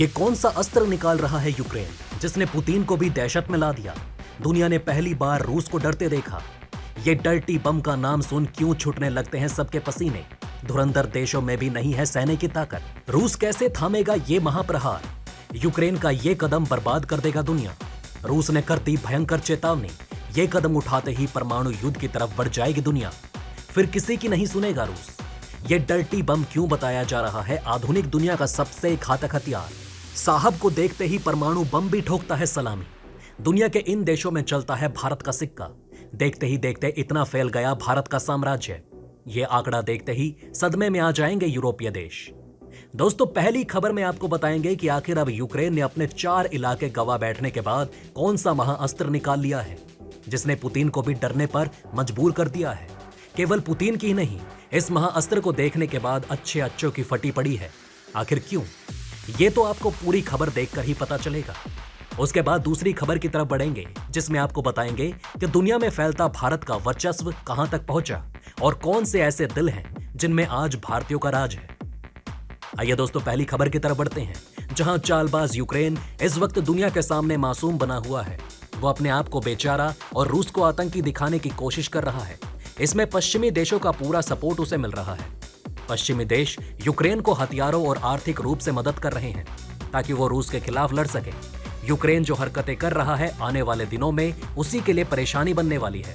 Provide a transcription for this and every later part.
ये कौन सा अस्त्र निकाल रहा है यूक्रेन जिसने पुतिन को भी दहशत में ला दिया? दुनिया ने पहली बार रूस को डरते देखा। ये डर्टी बम का नाम सुन क्यों छूटने लगते हैं सबके पसीने? धुरंधर देशों में भी नहीं है सैन्य की ताकत। रूस कैसे थामेगा ये महाप्रहार? यूक्रेन का ये कदम बर्बाद कर देगा दुनिया। रूस ने कर दी भयंकर चेतावनी, ये कदम उठाते ही परमाणु युद्ध की तरफ बढ़ जाएगी दुनिया। फिर किसी की नहीं सुनेगा रूस। ये डर्टी बम क्यों बताया जा रहा है आधुनिक दुनिया का सबसे घातक हथियार? साहब को देखते ही परमाणु बम भी ठोकता है सलामी। दुनिया के इन देशों में चलता है भारत का सिक्का। देखते ही देखते इतना फैल गया भारत का साम्राज्य। ये आंकड़ा देखते ही सदमे में आ जाएंगे यूरोपीय देश। दोस्तों, पहली खबर में आपको बताएंगे कि आखिर अब यूक्रेन ने अपने 4 इलाके गवा बैठने के बाद कौन सा महाअस्त्र निकाल लिया है जिसने पुतिन को भी डरने पर मजबूर कर दिया है। केवल पुतिन की ही नहीं, इस महाअस्त्र को देखने के बाद अच्छे अच्छों की फटी पड़ी है। आखिर क्यों? ये तो आपको पूरी खबर देखकर ही पता चलेगा। उसके बाद दूसरी खबर की तरफ बढ़ेंगे जिसमें आपको बताएंगे कि दुनिया में फैलता भारत का वर्चस्व कहां तक पहुंचा और कौन से ऐसे दिल हैं जिनमें आज भारतीयों का राज है। आइए दोस्तों, पहली खबर की तरफ बढ़ते हैं, जहां चालबाज यूक्रेन इस वक्त दुनिया के सामने मासूम बना हुआ है। वो अपने आप को बेचारा और रूस को आतंकी दिखाने की कोशिश कर रहा है। इसमें पश्चिमी देशों का पूरा सपोर्ट उसे मिल रहा है। पश्चिमी देश यूक्रेन को हथियारों और आर्थिक रूप से मदद कर रहे हैं ताकि वो रूस के खिलाफ लड़ सके। यूक्रेन जो हरकतें कर रहा है, आने वाले दिनों में उसी के लिए परेशानी बनने वाली है।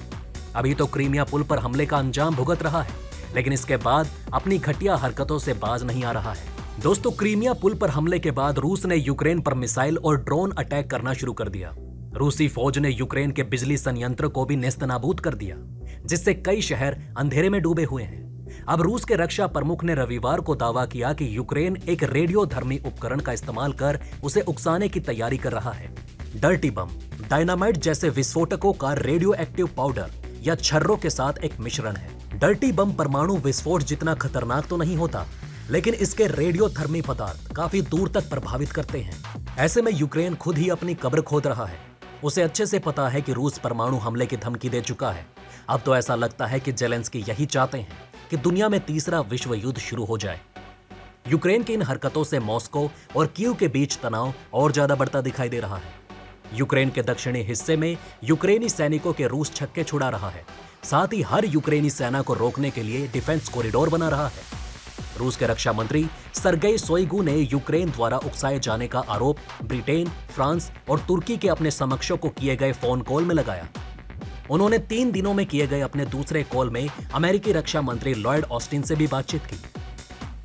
अभी तो क्रीमिया पुल पर हमले का अंजाम भुगत रहा है, लेकिन इसके बाद अपनी घटिया हरकतों से बाज नहीं आ रहा है। दोस्तों, क्रीमिया पुल पर हमले के बाद रूस ने यूक्रेन पर मिसाइल और ड्रोन अटैक करना शुरू कर दिया। रूसी फौज ने यूक्रेन के बिजली संयंत्र को भी नेस्तनाबूद कर दिया, जिससे कई शहर अंधेरे में डूबे हुए हैं। अब रूस के रक्षा प्रमुख ने रविवार को दावा किया कि यूक्रेन एक रेडियोधर्मी उपकरण का इस्तेमाल कर उसे उकसाने की तैयारी कर रहा है। डर्टी बम डायनामाइट जैसे विस्फोटकों का रेडियो एक्टिव पाउडर या छर्रों के साथ एक मिश्रण है। डर्टी बम परमाणु विस्फोट जितना खतरनाक तो नहीं होता, लेकिन इसके रेडियोधर्मी पदार्थ काफी दूर तक प्रभावित करते हैं। ऐसे में यूक्रेन खुद ही अपनी कब्र खोद रहा है। उसे अच्छे से पता है कि रूस परमाणु हमले की धमकी दे चुका है। अब तो ऐसा लगता है कि जेलेंस्की यही चाहते हैं कि दुनिया में तीसरा विश्व युद्ध शुरू हो जाए। यूक्रेन की इन हरकतों से मॉस्को और कीव के बीच तनाव और ज्यादा बढ़ता दिखाई दे रहा है। यूक्रेन के दक्षिणी हिस्से में यूक्रेनी सैनिकों के रूस छक्के छुड़ा रहा है। साथ ही हर यूक्रेनी सेना को रोकने के लिए डिफेंस कॉरिडोर बना रहा है। रूस के रक्षा मंत्री सर्गेई शोइगु ने यूक्रेन द्वारा उकसाए जाने का आरोप ब्रिटेन, फ्रांस और तुर्की के अपने समकक्षों को किए गए फोन कॉल में लगाया। उन्होंने 3 दिनों में किए गए अपने दूसरे कॉल में अमेरिकी रक्षा मंत्री लॉयड ऑस्टिन से भी बातचीत की।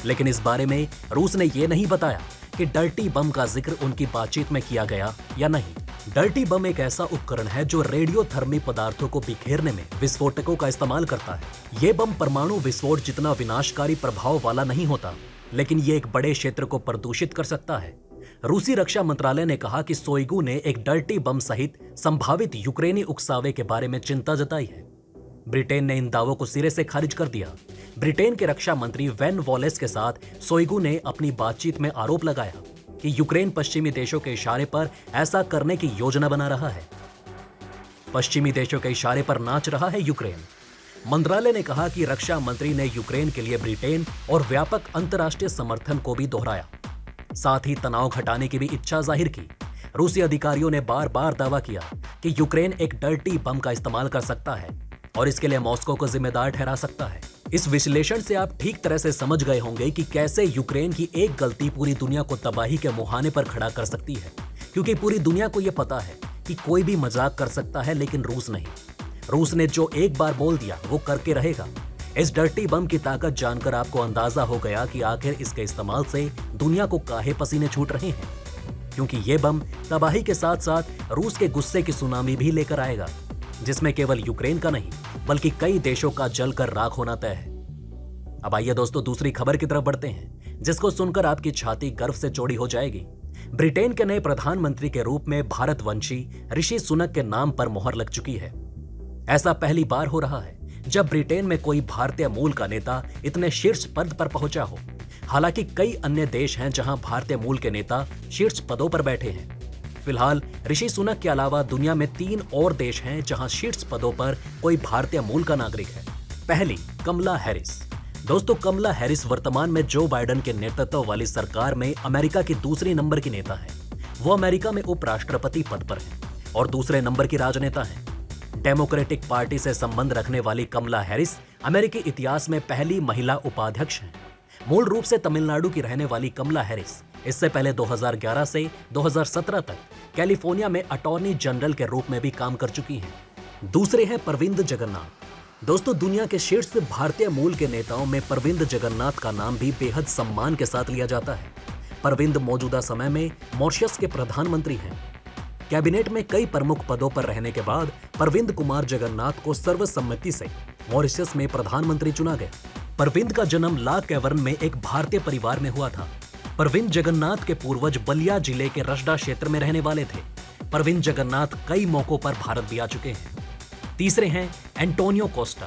लेकिन इस बारे में रूस ने यह नहीं बताया कि डर्टी बम का जिक्र उनकी बातचीत में किया गया या नहीं। डर्टी बम एक ऐसा उपकरण है जो रेडियोधर्मी पदार्थों को बिखेरने में विस्फोटकों का इस्तेमाल करता है। ये बम परमाणु विस्फोट जितना विनाशकारी प्रभाव वाला नहीं होता, लेकिन ये एक बड़े क्षेत्र को प्रदूषित कर सकता है। रूसी रक्षा मंत्रालय ने कहा कि शोइगु ने एक डर्टी बम सहित संभावित यूक्रेनी उकसावे के बारे में चिंता जताई है। ब्रिटेन ने इन दावों को सिरे से खारिज कर दिया। ब्रिटेन के रक्षा मंत्री वेन वॉलेस के साथ शोइगु ने अपनी बातचीत में आरोप लगाया कि यूक्रेन पश्चिमी देशों के इशारे पर ऐसा करने की योजना बना रहा है। पश्चिमी देशों के इशारे पर नाच रहा है यूक्रेन। मंत्रालय ने कहा कि रक्षा मंत्री ने यूक्रेन के लिए ब्रिटेन और व्यापक अंतर्राष्ट्रीय समर्थन को भी दोहराया। साथ ही तनाव घटाने की भी इच्छा जाहिर की। रूसी अधिकारियों ने बार बार दावा किया कि यूक्रेन एक डर्टी बम का इस्तेमाल कर सकता है और इसके लिए मॉस्को को जिम्मेदार ठहरा सकता है। इस विश्लेषण से आप ठीक तरह से समझ गए होंगे कि कैसे यूक्रेन की एक गलती पूरी दुनिया को तबाही के मुहाने पर खड़ा कर सकती है, क्योंकि पूरी दुनिया को यह पता है कि कोई भी मजाक कर सकता है, लेकिन रूस नहीं। रूस ने जो एक बार बोल दिया वो करके रहेगा। इस डर्टी बम की ताकत जानकर आपको अंदाजा हो गया कि आखिर इसके इस्तेमाल से दुनिया को काहे पसीने छूट रहे हैं, क्योंकि ये बम तबाही के साथ साथ रूस के गुस्से की सुनामी भी लेकर आएगा, जिसमें केवल यूक्रेन का नहीं बल्कि कई देशों का जलकर राख होना तय है। अब आइए दोस्तों, दूसरी खबर की तरफ बढ़ते हैं, जिसको सुनकर आपकी छाती गर्व से चौड़ी हो जाएगी। ब्रिटेन के नए प्रधानमंत्री के रूप में भारतवंशी ऋषि सुनक के नाम पर मोहर लग चुकी है। ऐसा पहली बार हो रहा है जब ब्रिटेन में कोई भारतीय मूल का नेता इतने शीर्ष पद पर पहुंचा हो। हालांकि कई अन्य देश हैं जहां भारतीय मूल के नेता शीर्ष पदों पर बैठे हैं। फिलहाल ऋषि सुनक के अलावा दुनिया में 3 और देश हैं जहां शीर्ष पदों पर कोई भारतीय मूल का नागरिक है। पहली, कमला हैरिस। दोस्तों, कमला हैरिस वर्तमान में जो बाइडेन के नेतृत्व वाली सरकार में अमेरिका की दूसरी नंबर की नेता है। वो अमेरिका में उपराष्ट्रपति पद पर है और दूसरे नंबर की राजनेता है। डेमोक्रेटिक पार्टी से संबंध रखने वाली कमला हैरिस अमेरिकी इतिहास में पहली महिला उपाध्यक्ष हैं। मूल रूप से तमिलनाडु की रहने वाली कमला हैरिस इससे पहले 2011 से 2017 तक कैलिफोर्निया में अटॉर्नी जनरल के रूप में भी काम कर चुकी हैं। दूसरे हैं परविंद जगन्नाथ। दोस्तों, दुनिया के शीर्ष भारतीय मूल के नेताओं में परविंद जगन्नाथ का नाम भी बेहद सम्मान के साथ लिया जाता है। परविंद मौजूदा समय में मॉरिशस के प्रधानमंत्री हैं। कैबिनेट में कई प्रमुख पदों पर रहने के बाद परविंद कुमार जगन्नाथ को सर्वसम्मति से मॉरिशस में प्रधानमंत्री चुना गया। परविंद का जन्म ला कैवर्न में एक भारतीय परिवार में हुआ था। परविंद जगन्नाथ के पूर्वज बलिया जिले के रसडा क्षेत्र में रहने वाले थे। परविंद जगन्नाथ कई मौकों पर भारत भी आ चुके हैं। तीसरे हैं एंटोनियो कोस्टा।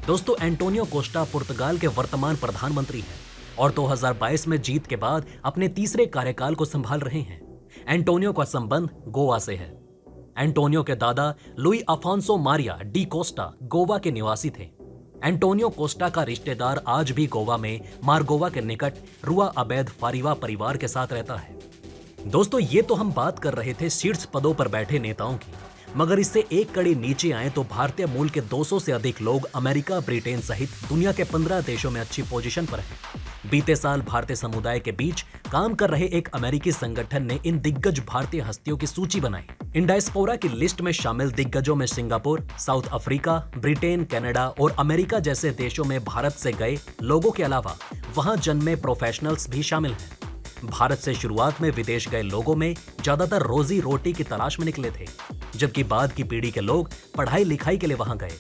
दोस्तों, एंटोनियो कोस्टा पुर्तगाल के वर्तमान प्रधानमंत्री हैं और 2022 में जीत के बाद अपने तीसरे कार्यकाल को संभाल रहे हैं। एंटोनियो का संबंध गोवा से है। एंटोनियो के दादा Louis Afonso Maria de Costa Goa के निवासी थे। एंटोनियो कोस्टा का रिश्तेदार आज भी गोवा में मारगोवा के निकट रुआ अबैद फारिवा परिवार के साथ रहता है। दोस्तों, ये तो हम बात कर रहे थे शीर्ष पदों पर बैठे नेताओं की, मगर इससे एक कड़ी नीचे आए तो भारतीय मूल के 200 से अधिक लोग अमेरिका, ब्रिटेन सहित दुनिया के 15 देशों में अच्छी पोजीशन पर हैं। बीते साल भारतीय समुदाय के बीच काम कर रहे एक अमेरिकी संगठन ने इन दिग्गज भारतीय हस्तियों की सूची बनाई। इन डायस्पोरा की लिस्ट में शामिल दिग्गजों में Singapore, south Africa, Britain, Canada और अमेरिका जैसे देशों में भारत से गए लोगों के अलावा वहां जन्मे प्रोफेशनल्स भी शामिल हैं। भारत से शुरुआत में विदेश गए लोगों में ज्यादातर रोजी रोटी की तलाश में निकले थे, जबकि बाद की पीढ़ी के लोग पढ़ाई लिखाई के लिए वहां गए।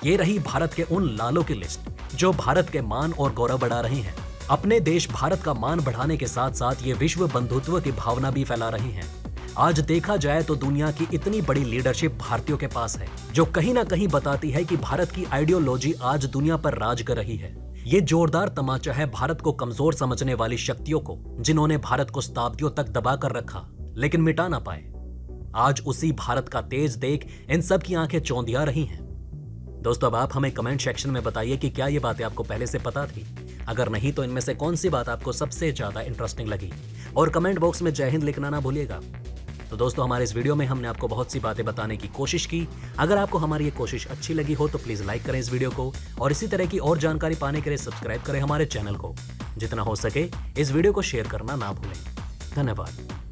ये रही भारत के उन लालों की लिस्ट जो भारत के मान और गौरव बढ़ा रहे हैं। अपने देश भारत का मान बढ़ाने के साथ साथ ये विश्व बंधुत्व की भावना भी फैला रहे हैं। आज देखा जाए तो दुनिया की इतनी बड़ी लीडरशिप भारतीयों के पास है, जो कहीं ना कहीं बताती है कि भारत की आइडियोलॉजी आज दुनिया पर राज कर रही है। ये जोरदार तमाचा है भारत को कमजोर समझने वाली शक्तियों को, जिन्होंने भारत को शताब्दियों तक दबा कर रखा लेकिन मिटा ना पाए। आज उसी भारत का तेज देख इन सब की आंखें चौंधिया रही हैं। दोस्तों, अब आप हमें कमेंट सेक्शन में बताइए कि क्या ये बातें आपको पहले से पता थी। अगर नहीं तो इनमें से कौन सी बात आपको सबसे ज्यादा इंटरेस्टिंग लगी, और कमेंट बॉक्स में जय हिंद लिखना ना भूलिएगा। तो दोस्तों, हमारे इस वीडियो में हमने आपको बहुत सी बातें बताने की कोशिश की। अगर आपको हमारी ये कोशिश अच्छी लगी हो तो प्लीज लाइक करें इस वीडियो को, और इसी तरह की और जानकारी पाने के लिए सब्सक्राइब करें हमारे चैनल को। जितना हो सके इस वीडियो को शेयर करना ना भूलें। धन्यवाद।